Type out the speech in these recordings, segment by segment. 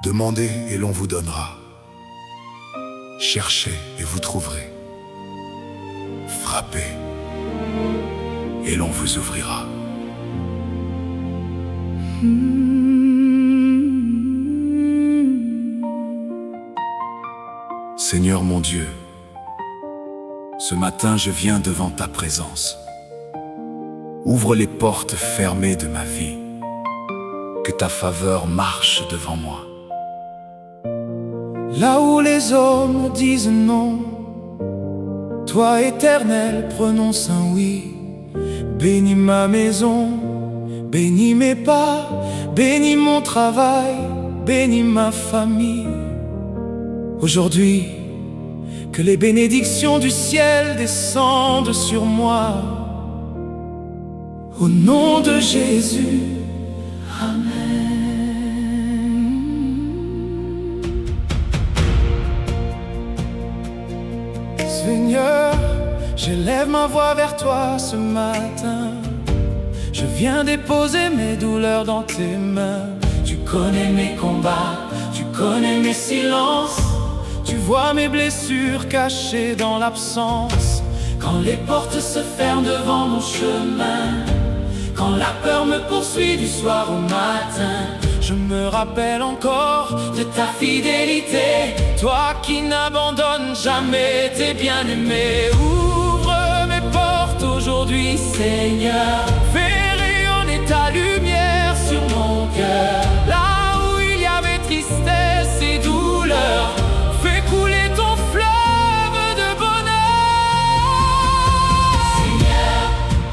Demandez et l'on vous donnera. Cherchez et vous trouverez. Frappez et l'on vous ouvrira. Seigneur mon Dieu, ce matin je viens devant ta présence. Ouvre les portes fermées de ma vie, que ta faveur marche devant moi. Là où les hommes disent non, toi éternel prononce un oui. Bénis ma maison, bénis mes pas, bénis mon travail, bénis ma famille. Aujourd'hui, que les bénédictions du ciel descendent sur moi. Au nom de Jésus, Amen. Seigneur, j'élève ma voix vers toi ce matin. Je viens déposer mes douleurs dans tes mains. Tu connais mes combats, tu connais mes silences. Tu vois mes blessures cachées dans l'absence. Quand les portes se ferment devant mon chemin, quand la peur me poursuit du soir au matin, je me rappelle encore de ta fidélité. Toi qui n'abandonnes jamais tes bien-aimés. Ouvre mes portes aujourd'hui, Seigneur. Fais rayonner ta lumière sur mon cœur. Là où il y avait tristesse et douleur, fais couler ton fleuve de bonheur. Seigneur,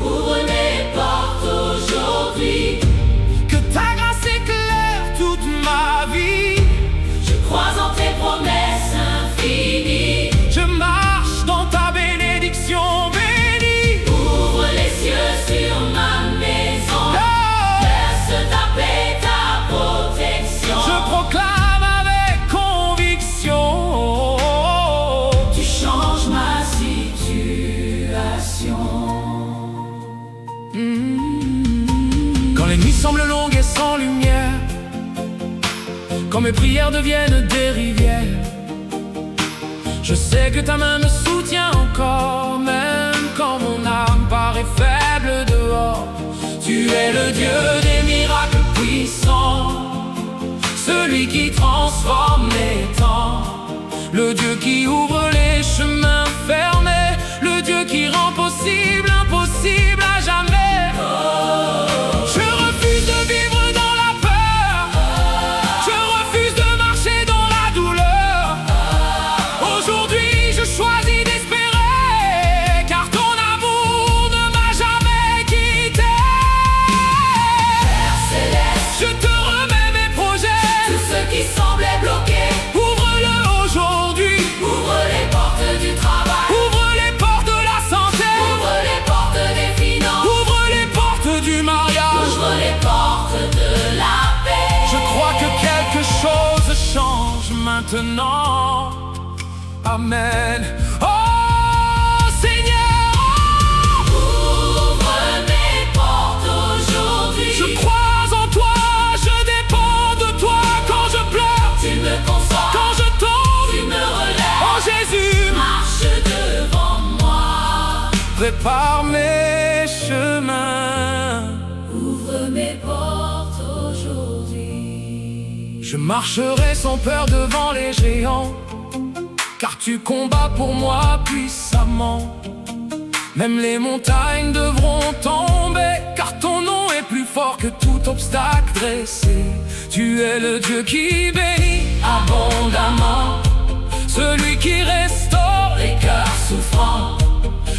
ouvre mes portes aujourd'hui. Que ta grâce éclaire toute ma vie. Je crois en tes promesses infinies. Je marche dans ta bénédiction bénie. Ouvre les cieux sur ma maison. Verse ta paix, ta protection. Je proclame avec conviction. Tu changes ma situation. Quand les nuits semblent longues et sans lumière, quand mes prières deviennent des rivières, je sais que ta main me soutient encore. Même quand mon âme paraît faible dehors, tu es le Dieu des miracles puissants, celui qui transforme les temps, le Dieu qui ouvre les chemins fermés, le Dieu qui rend possible impossible à jamais. Je refuse de vivre dans la peur, je refuse de marcher dans la douleur. Aujourd'hui je choisis d'espérer, car ton amour ne m'a jamais quitté. Père céleste, Je te remets mes projets, tout ce qui semblait bloqué, ouvre-le aujourd'hui. ouvre les portes du travail, Ouvre les portes de la santé, ouvre les portes des finances, ouvre les portes du mariage. ouvre les portes de la paix. Je crois que quelque chose change maintenant. Amen. Oh Seigneur, Ouvre mes portes aujourd'hui. je crois en toi, je dépends de toi. Quand je pleure, Tu me consoles, quand je tombe, tu me relèves. oh Jésus, Marche devant moi. prépare mes chemins. Ouvre mes portes aujourd'hui. Je marcherai sans peur devant les géants, car tu combats pour moi puissamment. Même les montagnes devront tomber, car ton nom est plus fort que tout obstacle dressé. Tu es le Dieu qui bénit abondamment, celui qui restaure les cœurs souffrants.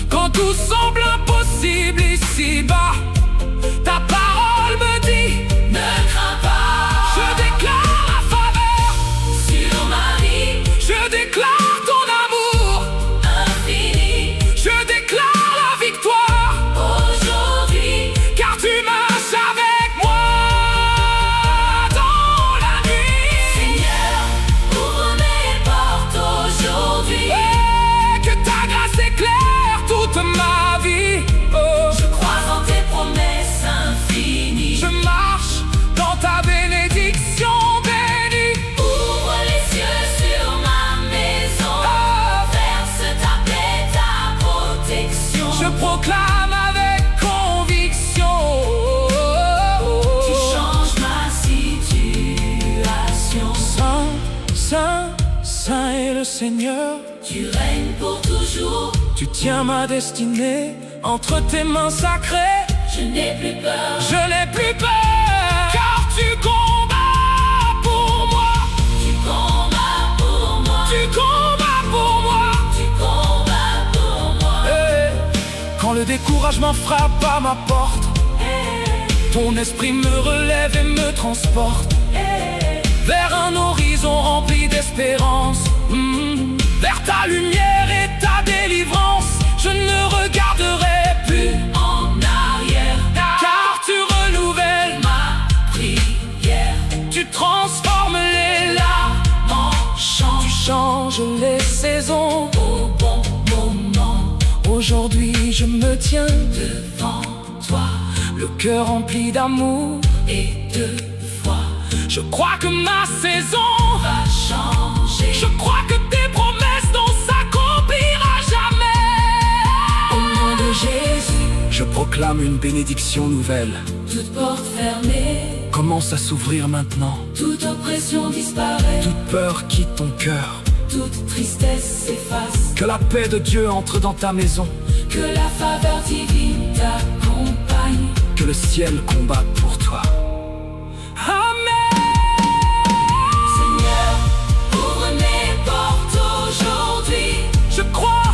Quand tout semble impossible ici-bas, ta parole me dit, Ne crains pas, je déclare la faveur, sur ma vie je déclare ton amour, infini. je déclare la victoire, Aujourd'hui, car tu marches avec moi dans la nuit. Seigneur, ouvre mes portes aujourd'hui. Et que ta grâce éclaire toute ma vie. Oh. Je crois en tes promesses Seigneur. Tu règnes pour toujours. Tu tiens ma destinée entre tes mains sacrées. Je n'ai plus peur. Je n'ai plus peur, car tu combats pour moi. Tu combats pour moi. Tu combats pour moi. Tu combats pour moi. Hey. Quand le découragement frappe à ma porte, ton esprit me relève et me transporte vers un horizon rempli d'espérance, vers ta lumière et ta délivrance. Je ne regarderai plus En arrière, car tu renouvelles ma prière. Tu transformes les larmes En chant Tu changes les saisons. au bon moment. Aujourd'hui je me tiens Devant toi le cœur rempli d'amour. et de foi Je crois que ma saison, va changer. je crois que tes promesses n'ont s'accomplira jamais. Au nom de Jésus, Je proclame une bénédiction nouvelle. toute porte fermée, Commence à s'ouvrir maintenant. toute oppression disparaît, Toute peur quitte ton cœur. toute tristesse s'efface. Que la paix de Dieu entre dans ta maison. Que la faveur divine t'accompagne. Que le ciel combatte pour toi. Amen. Seigneur, ouvre mes portes aujourd'hui. Je crois,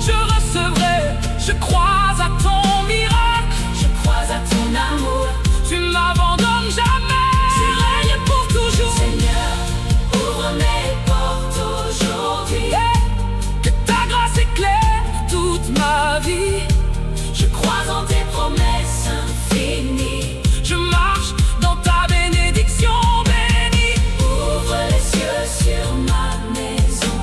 je recevrai. Je crois à ton miracle. Je crois à ton amour. Tu ne m'abandonnes jamais. Tu règnes pour toujours. Seigneur, ouvre mes portes aujourd'hui. Que ta grâce éclaire toute ma vie. Je crois en tes promesses infinies. Je marche dans ta bénédiction bénie. Ouvre les cieux sur ma maison.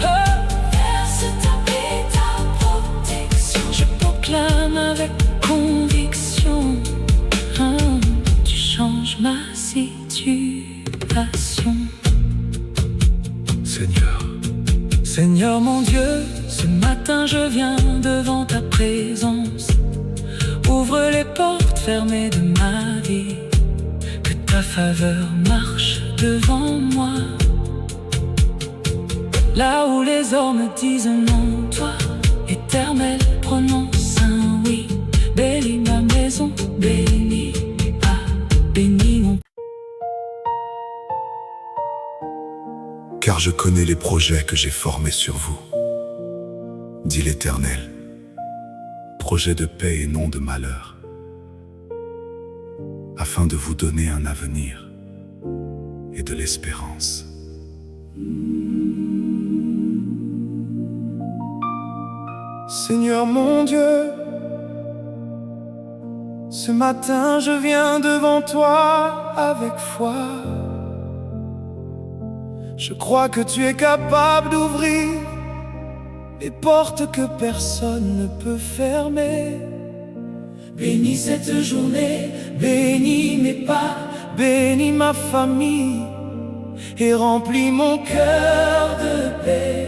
Verse ta paix, ta protection. Je proclame avec conviction, tu changes ma situation. Seigneur mon Dieu, ce matin je viens devant ta présence. Ouvre les portes fermées de ma vie. Que ta faveur marche devant moi. Là où les hommes disent non, toi, éternel, prononce un oui. Bénis ma maison, bénis, bénis mon... Car je connais les projets que j'ai formés sur vous, dit l'Éternel. Projets de paix et non de malheur, afin de vous donner un avenir et de l'espérance. Seigneur mon Dieu, ce matin je viens devant toi avec foi. Je crois que tu es capable d'ouvrir les portes que personne ne peut fermer. Bénis cette journée, Bénis mes pas, bénis ma famille et remplis mon cœur de paix.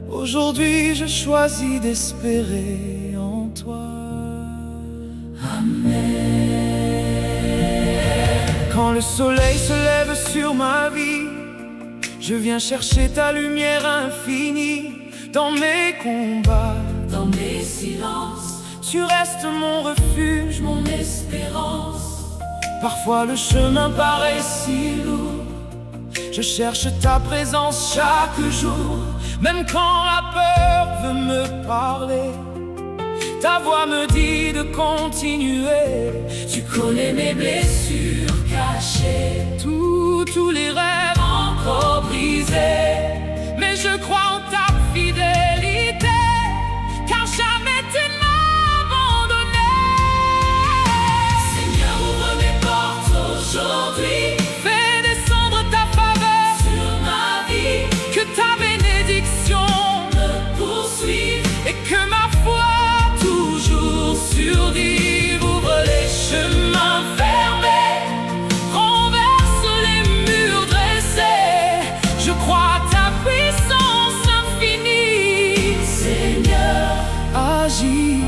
Aujourd'hui je choisis d'espérer en toi. Quand le soleil se lève sur ma vie, je viens chercher ta lumière infinie. Dans mes combats, dans mes silences, tu restes mon refuge, mon espérance. Parfois le chemin paraît si lourd. Je cherche ta présence chaque jour. Même quand la peur veut me parler, ta voix me dit de continuer. Tu connais mes blessures cachées, Tous les rêves encore brisés, mais je crois en ta fidélité, car jamais tu ne m'as abandonné. Seigneur, ouvre mes portes aujourd'hui. Fais descendre ta faveur Sur ma vie, que ta bénédiction me poursuive. et que ma foi toujours survive. Ouvre les chemins fermés, renverse les murs dressés. Je crois à ta puissance infinie. Seigneur, Agis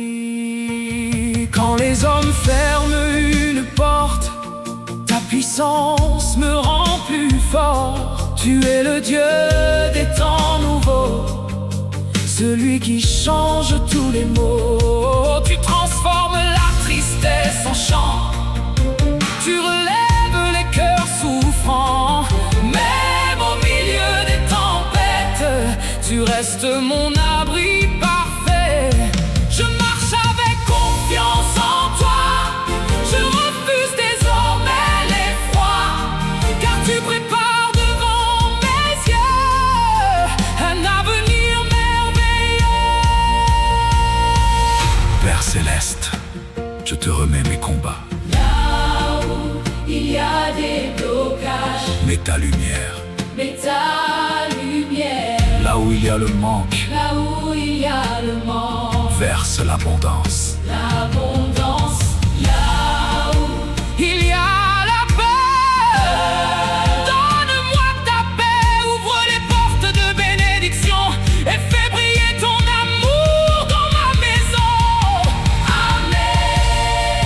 aujourd'hui. Quand les hommes ferment une porte, ta puissance me rend plus fort. Tu es le Dieu des temps nouveaux, celui qui change tous les maux. Tu transformes la tristesse en chant, tu relèves les cœurs souffrants. Même au milieu des tempêtes, tu restes mon abri parfait. Je marche avec confiance en toi, je refuse désormais l'effroi, car tu prépares devant mes yeux un avenir merveilleux. Père céleste, je te remets mes combats. Là où il y a des blocages, Mets ta lumière. mets ta lumière. Là où il y a le manque, Là où il y a le manque, verse l'abondance. l'abondance. Là où Il y a la paix, donne-moi ta paix, ouvre les portes de bénédiction et fais briller ton amour dans ma maison.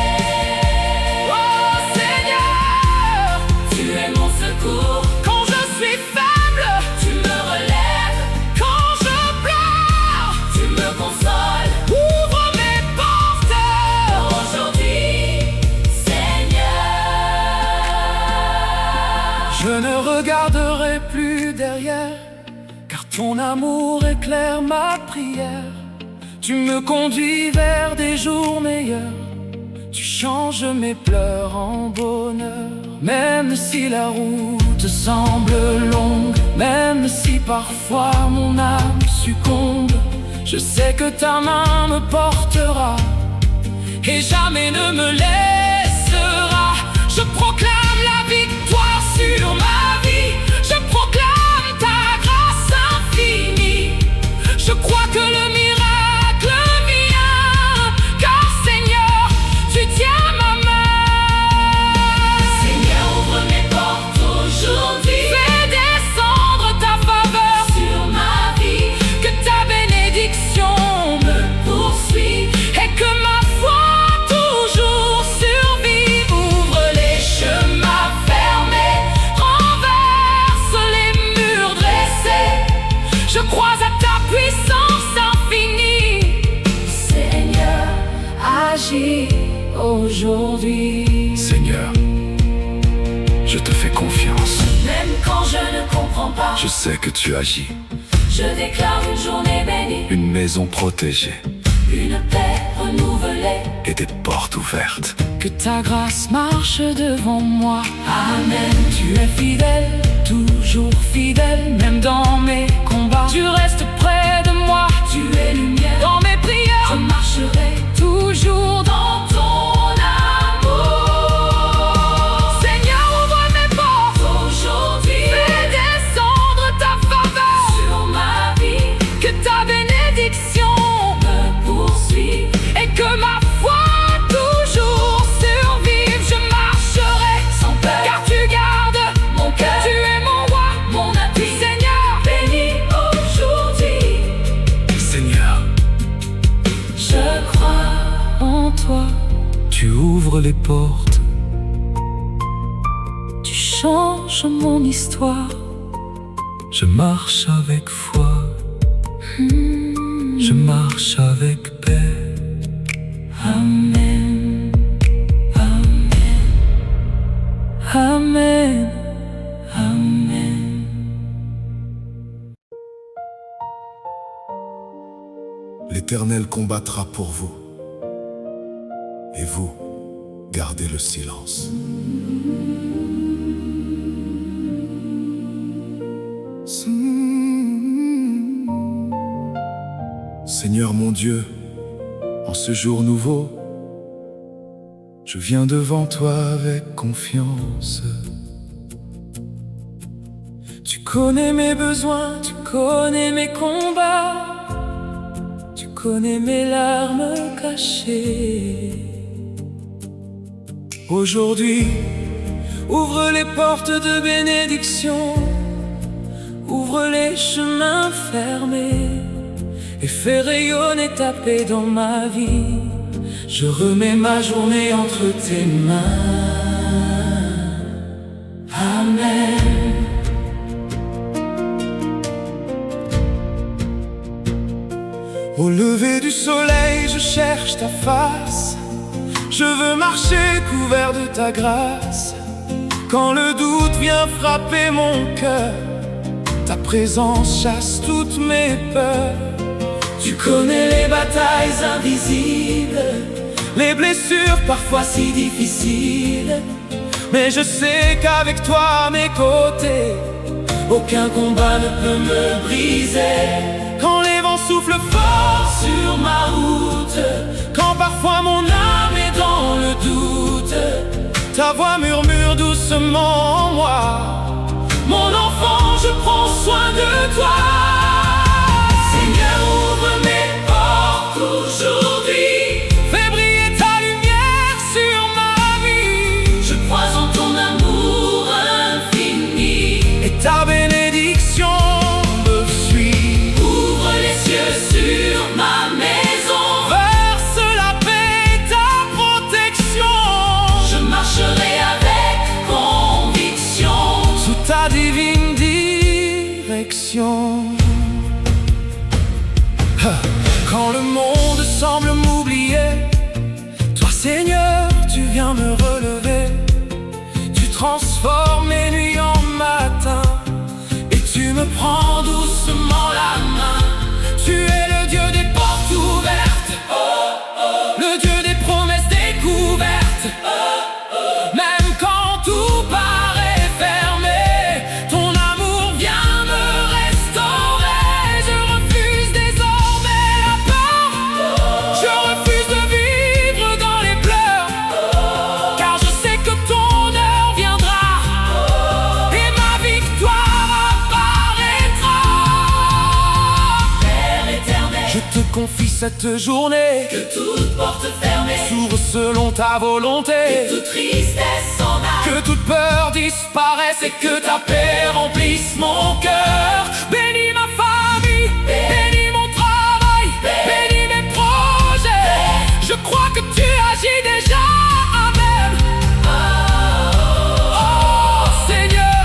Amen. Oh Seigneur, Tu es mon secours, quand je suis faible, tu me relèves, quand je pleure, tu me consoles. ouvre mes portes. Aujourd'hui, Seigneur, Je ne regarderai plus derrière, car ton amour éclaire ma prière. Tu me conduis vers des jours meilleurs, tu changes mes pleurs en bonheur. Même si la route semble longue, même si parfois mon âme succombe, je sais que ta main me portera et jamais ne me laissera. Je proclame la victoire sur ma vie, je proclame ta grâce infinie. Je crois que le miracle vient, car Seigneur, tu tiens ma main. Seigneur, ouvre mes portes aujourd'hui. Fais descendre ta faveur Sur ma vie, que ta bénédiction me poursuis. et que ma foi toujours survive. Ouvre les chemins fermés, renverse les murs dressés. Je crois à ta puissance infinie. Seigneur, Agis aujourd'hui. Seigneur, je te fais confiance. même quand je ne comprends pas, Je sais que tu agis. je déclare une journée bénie, Une maison protégée une paix renouvelée. et des portes ouvertes. Que ta grâce marche devant moi. Amen. Tu es fidèle, toujours fidèle, même dans mes combats. Tu restes près de moi, Tu es lumière, dans mes prières. je marcherai Toujours dans ton amour. Seigneur, ouvre mes portes. Aujourd'hui, Fais descendre ta faveur. sur ma vie, Que ta bénédiction me poursuis. et que ma foi toujours survive. Je marcherai Sans peur, car tu gardes mon cœur, Tu es mon roi, mon appui, Seigneur. béni aujourd'hui. Seigneur, Je crois En toi, tu ouvres les portes. tu changes mon histoire. Je marche avec foi. Je marche avec paix. Amen, Amen, Amen, Amen. L'Éternel combattra pour vous. Et vous, gardez le silence. Seigneur mon Dieu, en ce jour nouveau, je viens devant toi avec confiance. Tu connais mes besoins, tu connais mes combats, tu connais mes larmes cachées. Aujourd'hui, ouvre les portes de bénédiction, ouvre les chemins fermés et fais rayonner ta paix dans ma vie. Je remets ma journée entre tes mains. Amen. Au lever du soleil, je cherche ta face. Je veux marcher couvert de ta grâce. Quand le doute vient frapper mon cœur, ta présence chasse toutes mes peurs. Tu connais les batailles invisibles, Les blessures parfois si difficiles, mais je sais qu'avec toi à mes côtés, aucun combat ne peut me briser. quand les vents soufflent fort Sur ma route, quand parfois mon âme est dans le doute, ta voix murmure doucement en moi. mon enfant, je prends soin de toi. Seigneur, ouvre mes portes aujourd'hui. Fais briller ta lumière sur ma vie. Je crois en ton amour infini. Et ta bénédiction me suit. Ouvre les cieux sur ma maison. Verse la paix et ta protection. Je marcherai avec conviction. Sous ta divine direction. Quand le monde semble m'oublier, toi Seigneur, tu viens me relever. Tu transformes mes nuits en matin et tu me prends doucement la main. Tu es le Dieu des portes ouvertes, le Dieu des promesses découvertes. Même quand tout paraît fermé, ton amour vient me restaurer. Je refuse désormais la peur. Je refuse de vivre dans les pleurs, car je sais que ton heure viendra et ma victoire apparaîtra. Père éternel, Je te confie cette journée, que toute porte fermée, s'ouvre selon ta volonté. toute tristesse s'en aille. Que toute peur disparaisse et que ta paix remplisse mon cœur. Bénis ma famille, bénis mon travail, bénis mes projets. Je crois que tu agis déjà. Amen. Oh Seigneur,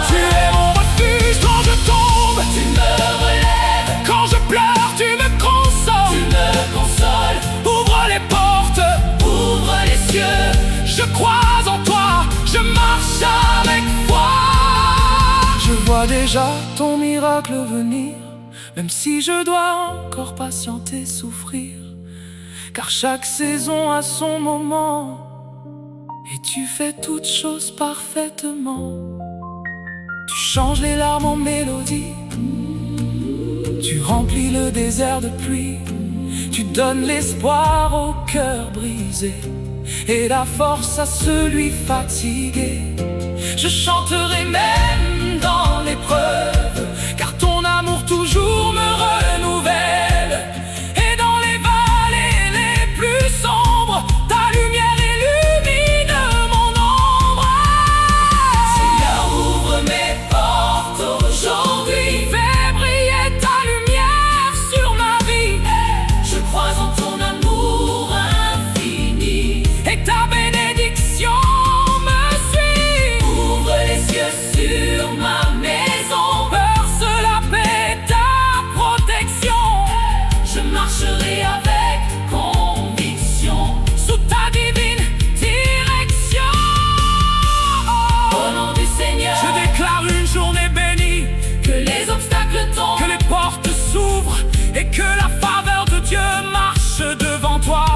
tu es mon refuge quand je tombe. Tu me relèves, Quand je pleure, tu me tu consoles. me consoles. Ouvre les portes, Ouvre les cieux, je crois en toi, je marche avec foi. Je vois déjà ton miracle venir, même si je dois encore patienter, souffrir. Car chaque saison a son moment, et tu fais toutes choses parfaitement. Tu changes les larmes en mélodie, tu remplis le désert de pluie. Tu donnes l'espoir au cœur brisé et la force à celui fatigué. Je chanterai même dans l'épreuve, car ton amour toujours me renouvelle. Et dans les vallées les plus sombres, ta lumière illumine mon ombre. Seigneur, ouvre mes portes aujourd'hui. Fais briller ta lumière sur ma vie. Je crois en ton amour infini. Et ta bénédiction me suit. Ouvre les cieux sur ma maison. Verse la paix, ta protection. Je marcherai avec conviction. Sous ta divine direction. Au nom du Seigneur, Je déclare une journée bénie, que les obstacles tombent. que les portes s'ouvrent et que la faveur de Dieu marche devant toi.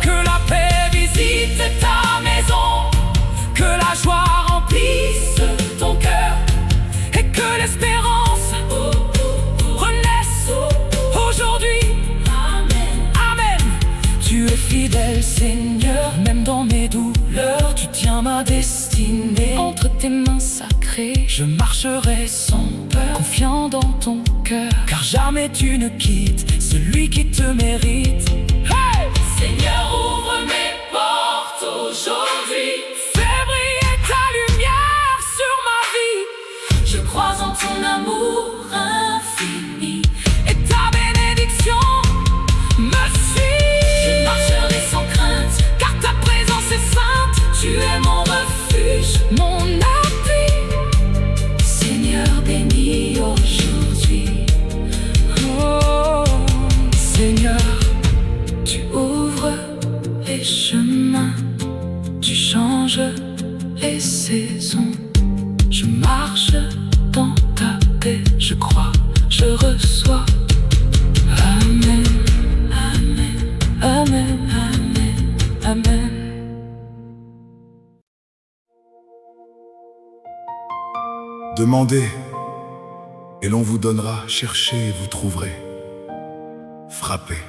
Que la paix visite ta maison, que la joie remplisse ton cœur et que l'espérance renaisse aujourd'hui. Amen. Amen. Tu es fidèle, Seigneur, même dans mes douleurs. Tu tiens ma destinée entre tes mains sacrées. Je marcherai sans peur, confiant dans ton cœur, car jamais tu ne quittes celui qui te mérite. Hey! Seigneur, ouvre mes portes aujourd'hui. Fais briller ta lumière sur ma vie. Je crois en ton amour infini. Et ta bénédiction me Je suit. marcherai sans crainte, Car ta présence est sainte. tu es les chemins, tu changes les saisons. Je marche dans ta paix, je crois, je reçois. Amen, amen, amen, amen, amen. Demandez, et l'on vous donnera. Cherchez, et vous trouverez. Frappez,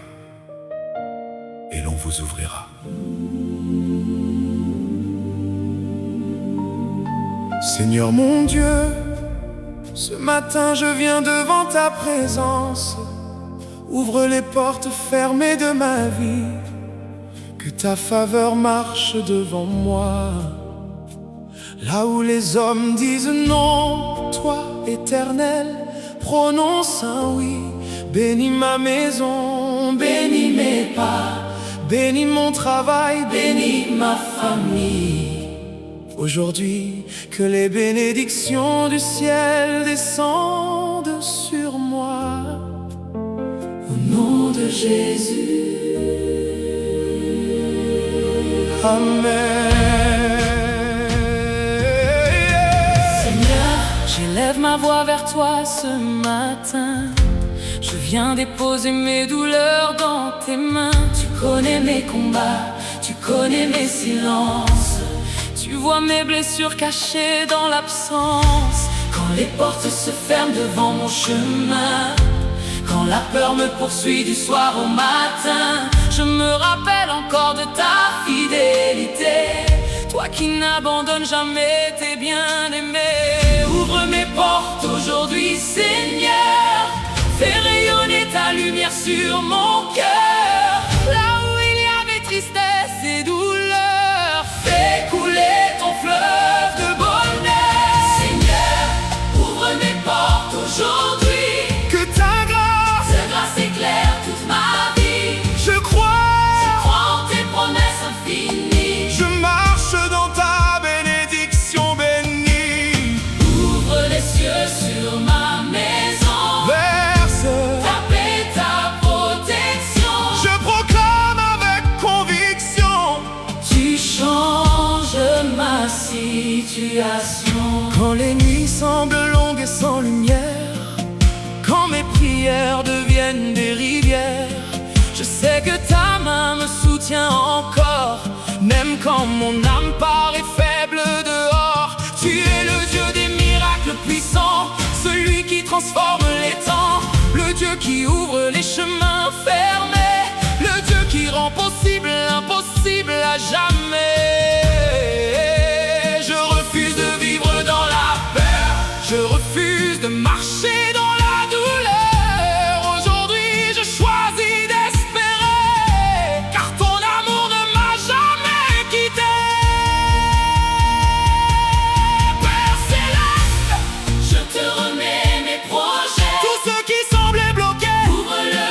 et l'on vous ouvrira. Seigneur mon Dieu, ce matin je viens devant ta présence. Ouvre les portes fermées de ma vie, que ta faveur marche devant moi. Là où les hommes disent non, toi, Éternel, prononce un oui. Bénis ma maison, bénis mes pas, bénis mon travail, bénis ma famille. Aujourd'hui, que les bénédictions du ciel descendent sur moi. Au nom de Jésus. Amen. Seigneur, j'élève ma voix vers toi ce matin. Je viens déposer mes douleurs dans tes mains. Tu connais mes combats, tu connais mes silences. Tu vois mes blessures cachées dans l'absence. Quand les portes se ferment devant mon chemin, quand la peur me poursuit du soir au matin, je me rappelle encore de ta fidélité. Toi qui n'abandonnes jamais tes bien-aimés. Ouvre mes portes aujourd'hui, Seigneur. Fais rayonner ta lumière sur mon cœur. Là où il y avait tristesse et douleur, fais couler ton fleuve de bonheur. Seigneur, ouvre mes portes aujourd'hui. Que ta grâce éclaire toute ma vie. Je crois en tes promesses infinies. Je marche dans ta bénédiction bénie. Ouvre les cieux sur ma maison. Ta paix, ta protection. Je proclame avec conviction. Tu changes ma situation. Quand les nuits semblent longues et sans lumière, quand mes prières deviennent des rivières, je sais que ta main me soutient encore. Même quand mon âme paraît faible dehors, tu es le Dieu des miracles puissants, celui qui transforme les temps, le Dieu qui ouvre les chemins fermés, le Dieu qui rend possible l'impossible à jamais. Je refuse de vivre dans la peur, je refuse de marcher dans la douleur. Aujourd'hui je choisis d'espérer, car ton amour ne m'a jamais quitté. Père céleste, je te remets mes projets. Tout ce qui semblait bloqué, ouvre-le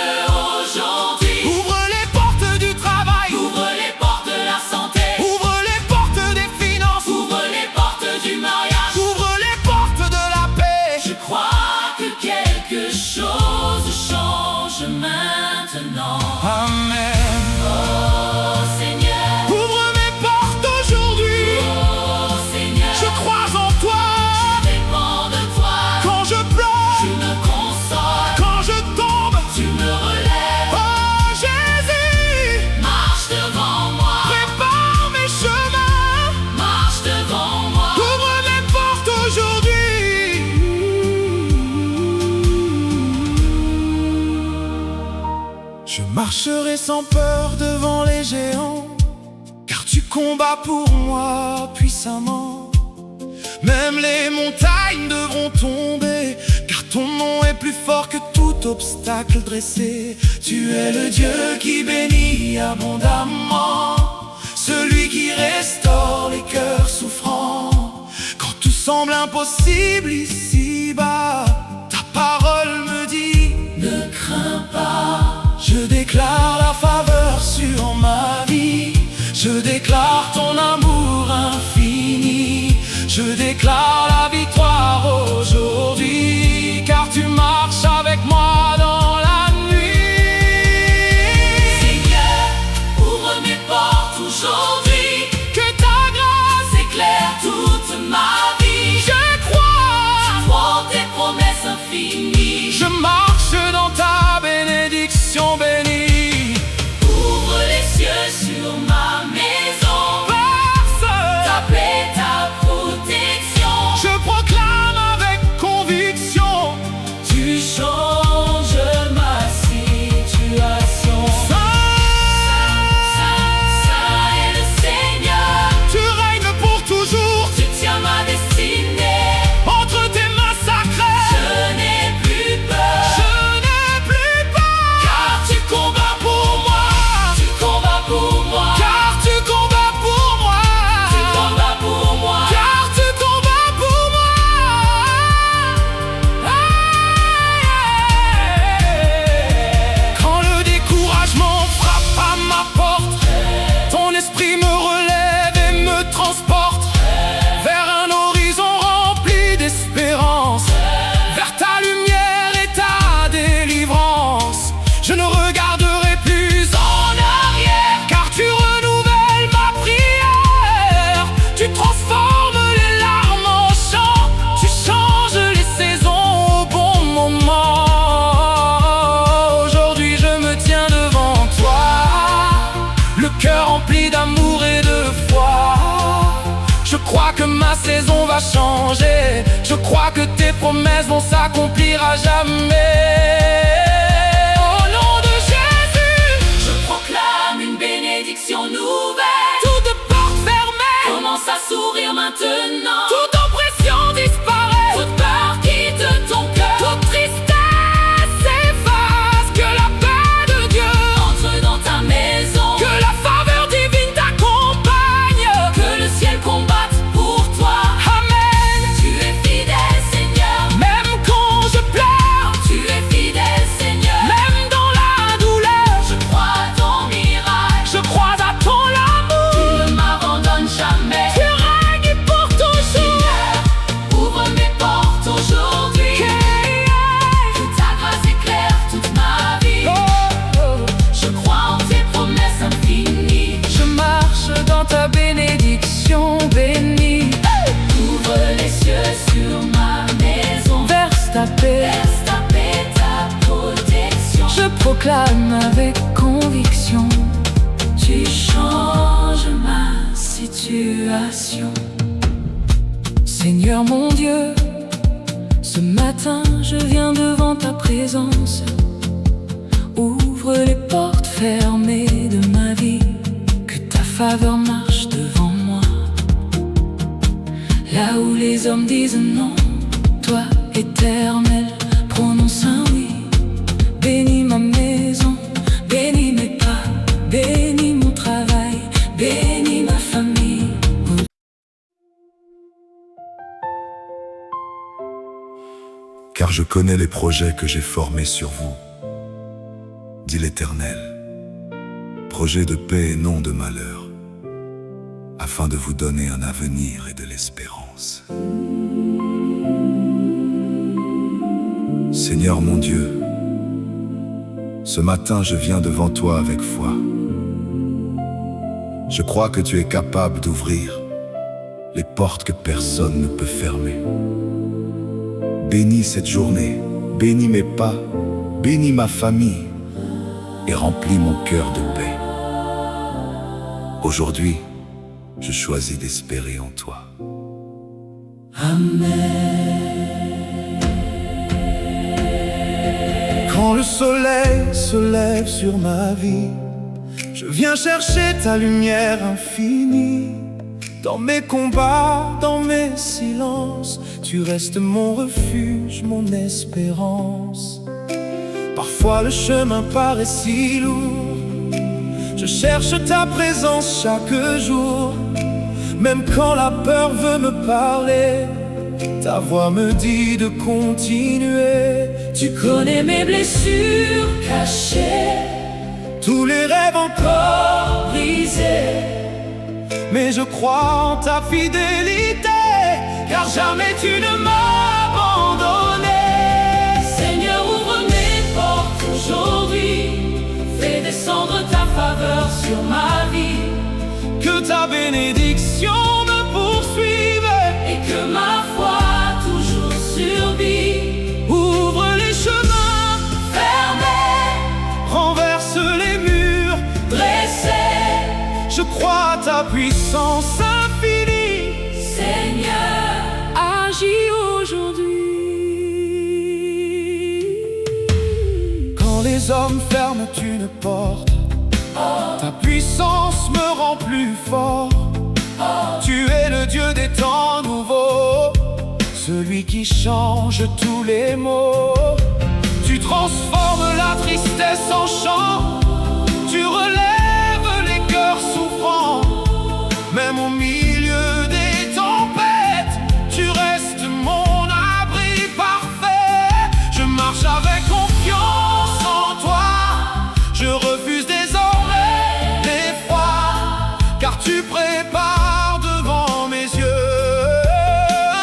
aujourd'hui. Ouvre les portes du travail, ouvre les portes de la santé, ouvre les portes des finances, ouvre les portes du mariage, ouvre les portes de la paix. Je crois que quelque chose change maintenant. Amen. Oh Seigneur, ouvre mes portes aujourd'hui. Oh Seigneur, je crois en toi. Je dépends de toi. Quand je pleure, tu me consoles. Quand je tombe, tu me relèves. Oh Jésus, marche devant moi. Prépare mes chemins. Marche devant moi. Ouvre mes portes aujourd'hui. Je marcherai sans peur devant les géants, car tu combats pour moi puissamment. Même les montagnes devront tomber, car ton nom est plus fort que tout obstacle dressé. Tu es le Dieu qui bénit abondamment, celui qui restaure les cœurs souffrants. Quand tout semble impossible ici-bas, ta parole me dit: ne crains pas. Je déclare la faveur sur ma vie. Je déclare ton amour infini. Je déclare la victoire aujourd'hui, car tu marches avec moi dans la nuit. Seigneur, ouvre mes portes cœur rempli d'amour et de foi. Je crois que ma saison va changer. Je crois que tes promesses vont s'accomplir à jamais. Au nom de Jésus, je proclame une bénédiction nouvelle. toute porte fermée Commence à sourire maintenant. toute oppression disparaît. Toute peur quitte ton cœur. toute tristesse s'efface. Que la paix de Dieu Entre dans ta maison. que la faveur divine t'accompagne. Que le ciel combatte pour toi. Amen. Tu es fidèle, Seigneur. Même quand je pleure, Tu es fidèle, Seigneur. même dans la douleur, Je crois à ton miracle. je crois à ton amour. Tu ne m'abandonnes jamais. Tu règnes pour toujours. Seigneur, ouvre mes portes aujourd'hui. Que ta grâce éclaire toute ma vie. Je crois en tes promesses infinies. Je marche dans ta bénédiction bénie. Ouvre les cieux sur ma maison. Verse ta paix, Laisse ta paix, ta protection. je proclame avec conviction. Tu changes ma situation. Seigneur mon Dieu, ce matin je viens devant ta présence. Ouvre les portes fermées de ma vie. Que ta faveur marche devant moi. Là où les hommes disent non, toi éternel prononce un oui. Bénis ma maison, bénis mes pas, bénis mon travail, bénis ma famille. Car je connais les projets que j'ai formés sur vous, dit l'Éternel, projets de paix et non de malheur, afin de vous donner un avenir et de l'espérance. Seigneur mon Dieu, ce matin je viens devant toi avec foi. Je crois que tu es capable d'ouvrir les portes que personne ne peut fermer. Bénis cette journée, bénis mes pas, bénis ma famille et remplis mon cœur de paix. Aujourd'hui, je choisis d'espérer en toi. Quand le soleil se lève sur ma vie, je viens chercher ta lumière infinie. Dans mes combats, dans mes silences, tu restes mon refuge, mon espérance. Parfois le chemin paraît si lourd, je cherche ta présence chaque jour. Même quand la peur veut me parler, ta voix me dit de continuer. Tu connais mes blessures cachées, Tous les rêves encore brisées. mais je crois en ta fidélité, car jamais tu ne m'as abandonné. Seigneur, ouvre mes portes aujourd'hui. Fais descendre ta faveur sur ma vie. Que ta bénédiction me poursuive Et que ma foi toujours survive. ouvre les chemins, Fermez, renverse les murs. dressez, Je crois à ta puissance infinie. Seigneur, Agis aujourd'hui. Quand les hommes ferment une porte, ta puissance me rend plus fort. Tu es le Dieu des temps nouveaux, celui qui change tous les maux. Tu transformes la tristesse en chant, tu relèves les cœurs souffrants. Même au milieu des tempêtes, tu restes mon abri parfait. Je marche avec confiance en toi, je refuse désormais l'effroi, car tu prépares devant mes yeux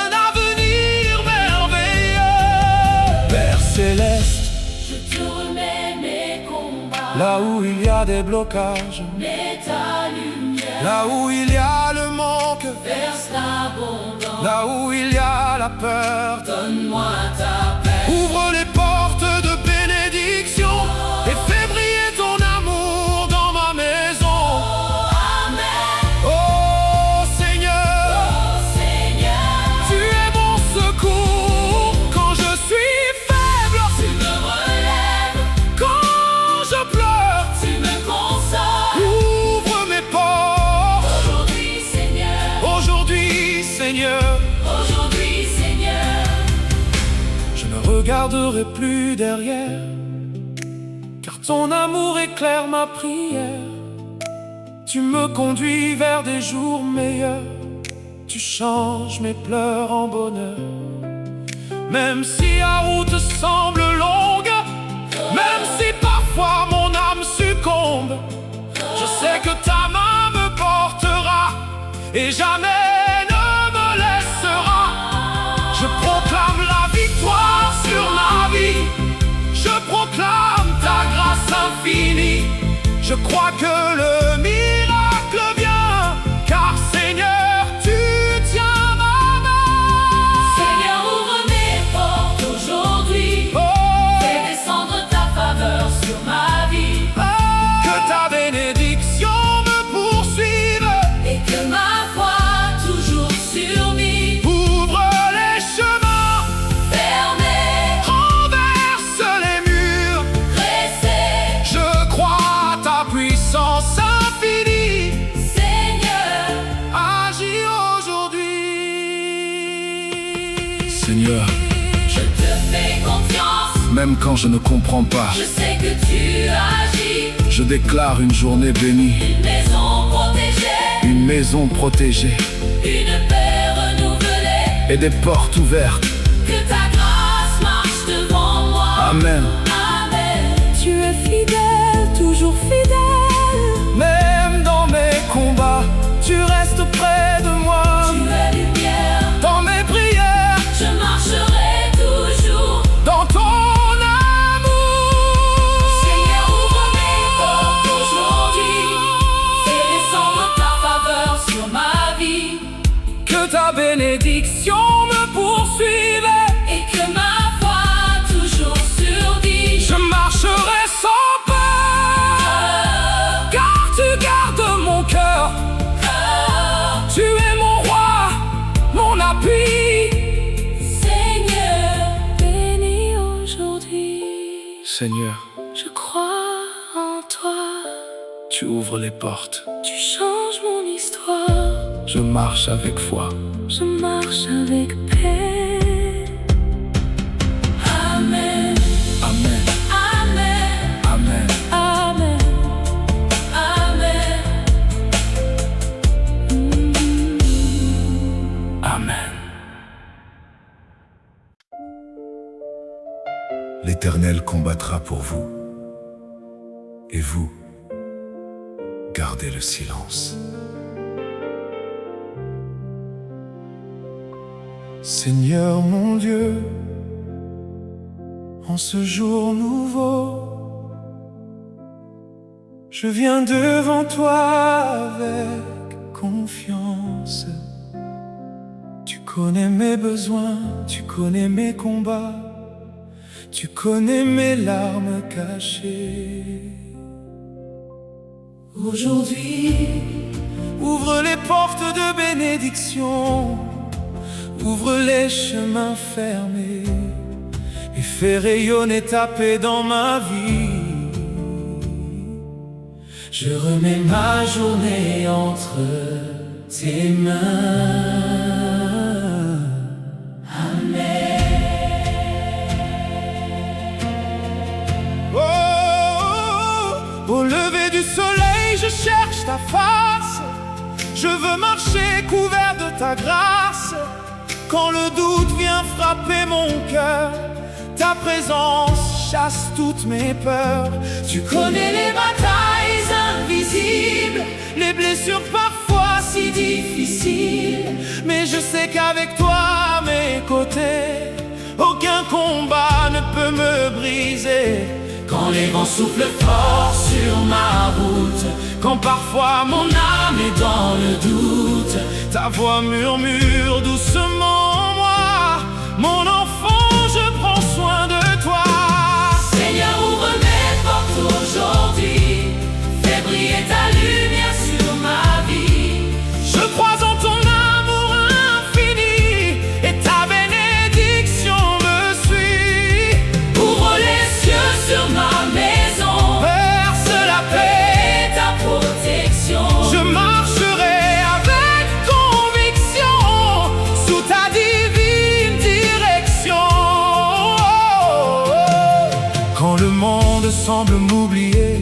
un avenir merveilleux. Père céleste, je te remets mes combats. là où il y a des blocages, Mets ta lumière, là où il y a le manque, verse l'abondance. là où il y a la peur, Donne-moi ta paix. ouvre les portes de bénédiction et fais briller ton amour dans ma maison. Seigneur. Aujourd'hui, Seigneur, Je ne regarderai plus derrière, car ton amour éclaire ma prière. Tu me conduis vers des jours meilleurs, tu changes mes pleurs en bonheur. Même si la route semble longue, même si parfois mon âme succombe, je sais que ta main me portera et jamais ne me laissera. Je proclame la victoire sur ma vie, je proclame ta grâce infinie. Je crois que le miracle vient, car Seigneur, tu tiens ma main. Seigneur, ouvre mes portes aujourd'hui. Fais descendre ta faveur sur ma vie. Que ta bénédiction me poursuive Et que ma foi toujours survie. ouvre les chemins, Fermez, renverse les murs. pressez, Je crois à ta puissance infinie, Seigneur. agis aujourd'hui. Seigneur, Je te fais confiance, Même quand je ne comprends pas, je sais que tu agis. je déclare une journée bénie, Une maison protégée, une maison protégée une paix renouvelée. et des portes ouvertes. Que ta grâce marche devant moi. Amen. Amen. Tu es fidèle, toujours fidèle. Même dans mes combats, tu restes près de moi. Tu es lumière, Dans mes prières, je marcherai toujours. dans ton amour. Seigneur, ouvre mes portes aujourd'hui. Fais descendre ta faveur sur ma vie. Que ta bénédiction me poursuive. Et que ma foi toujours survit. Je marcherai sans peur, car tu gardes mon cœur. Tu es mon roi, mon appui. Seigneur, bénis aujourd'hui. Seigneur, Je crois en toi. tu ouvres les portes. Tu changes mon histoire. Je marche avec foi. Je marche avec paix. Amen. Amen. Amen. Amen. Amen. Amen. Amen. L'Éternel combattra pour vous, et vous, gardez le silence. Seigneur mon Dieu, en ce jour nouveau, je viens devant toi avec confiance. Tu connais mes besoins, tu connais mes combats, tu connais mes larmes cachées. Aujourd'hui, Ouvre les portes de bénédiction, ouvre les chemins fermés et fais rayonner ta paix dans ma vie. Je remets ma journée entre tes mains. Au lever du soleil, je cherche ta face. Je veux marcher couvert de ta grâce. Quand le doute vient frapper mon cœur, ta présence chasse toutes mes peurs. Tu connais les batailles invisibles, les blessures parfois si difficiles. Mais je sais qu'avec toi à mes côtés, aucun combat ne peut me briser. Quand les vents soufflent fort sur ma route, quand parfois mon âme est dans le doute, ta voix murmure doucement en moi. Mon enfant, je prends soin de toi. Seigneur, ouvre mes portes aujourd'hui. Fais briller ta lumière sur ma vie. Je crois en ton amour infini et ta bénédiction me suit. Ouvre les cieux sur ma maison. Verse la paix, Et ta protection. je marcherai avec conviction. semble m'oublier.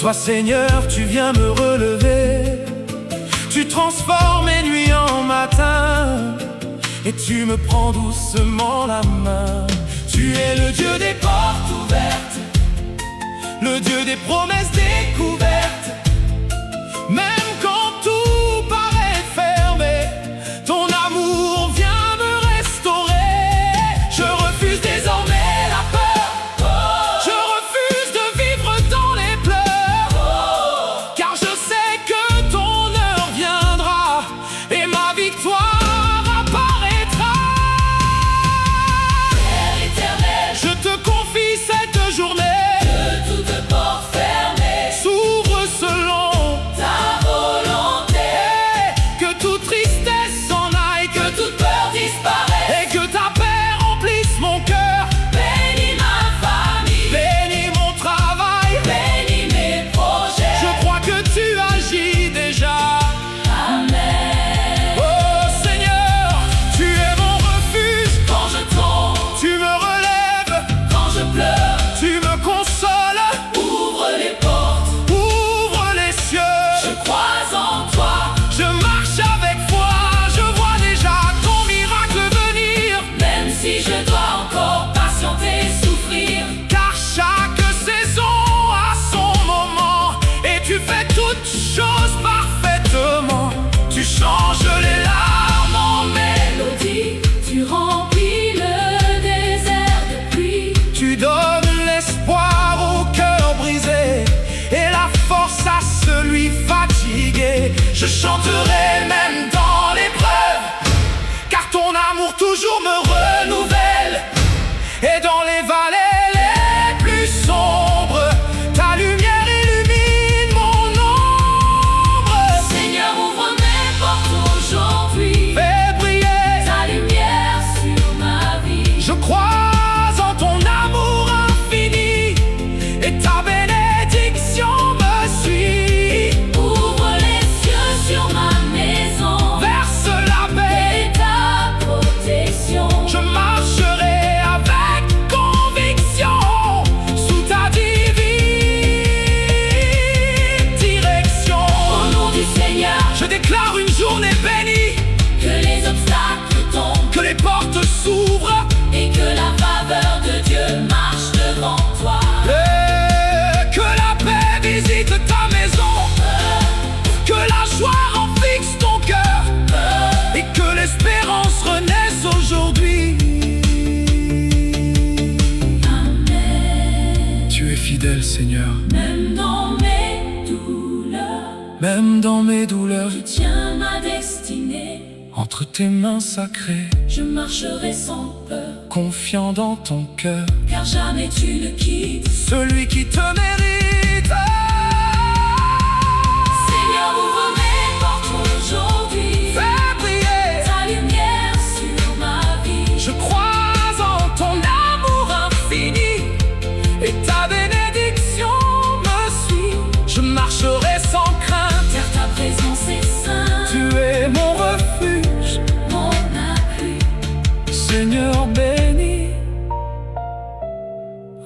Toi Seigneur, tu viens me relever. Tu transformes mes nuits en matin, et tu me prends doucement la main. Tu es le Dieu des portes ouvertes, le Dieu des promesses découvertes. Même quand tout paraît fermé, ton amour vient me restaurer. Je refuse désormais la peur, je refuse de vivre dans les pleurs, car je sais que ton heure viendra et ma victoire apparaîtra. Père éternel, Je te confie cette journée, que toute porte fermée s'ouvre selon ta volonté, que toute tristesse s'en aille, que toute peur disparaisse. et que ta paix remplisse mon cœur. Bénis ma famille, Bénis mon travail, bénis mes projets. je crois que tu agis déjà. Amen. Oh Seigneur, tu es mon refuge, Quand je tombe, tu me relèves, quand je pleure, tu me consoles, ouvre les portes. ouvre les cieux. Je crois en toi, Je marche avec foi, je vois déjà ton miracle venir. même si je dois encore patienter et souffrir. Car chaque saison a son moment, et tu fais toutes choses parfaitement. Tu changes les larmes en Mélodie, tu remplis le désert de pluie. Tu donnes l'espoir au cœur brisé et la force à celui fatigué. Je chanterai même dans l'épreuve, car ton amour toujours me renouvelle. Et dans les vallées les plus sombres, ta lumière illumine mon ombre. Seigneur, ouvre mes portes aujourd'hui. Fais briller, Ta lumière sur ma vie. je crois en ton amour infini, et ta bénédiction me suit. Ouvre les cieux sur ma maison. Verse la paix, Et ta protection. je marcherai avec conviction sous ta divine direction. Au nom du Seigneur, Je déclare une journée bénie, que les obstacles tombent que les portes s'ouvrent, et que la faveur de Dieu marche devant toi. et que la paix visite ta maison, que la joie en fixe ton cœur, et que l'espérance renaisse aujourd'hui. Amen. Tu es fidèle, Seigneur, Même dans mes douleurs, même dans mes douleurs. tu tiens ma destinée. Entre tes mains sacrées, Je marcherai sans peur, confiant dans ton cœur, car jamais tu ne quittes. celui qui te mérite. Seigneur, ouvre mes portes aujourd'hui. Fais briller, Ta lumière sur ma vie. je crois en ton amour infini, et ta bénédiction me suit. Je marcherai sans crainte, Car ta présence est sainte, tu es mon refuge. mon appui. Seigneur béni,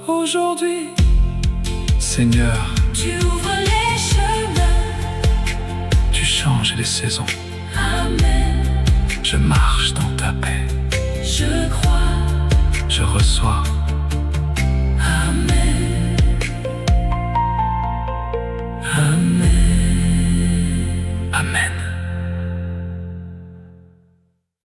aujourd'hui. Seigneur, Tu ouvres les chemins. tu changes les saisons. Amen. Je marche dans ta paix, Je crois, je reçois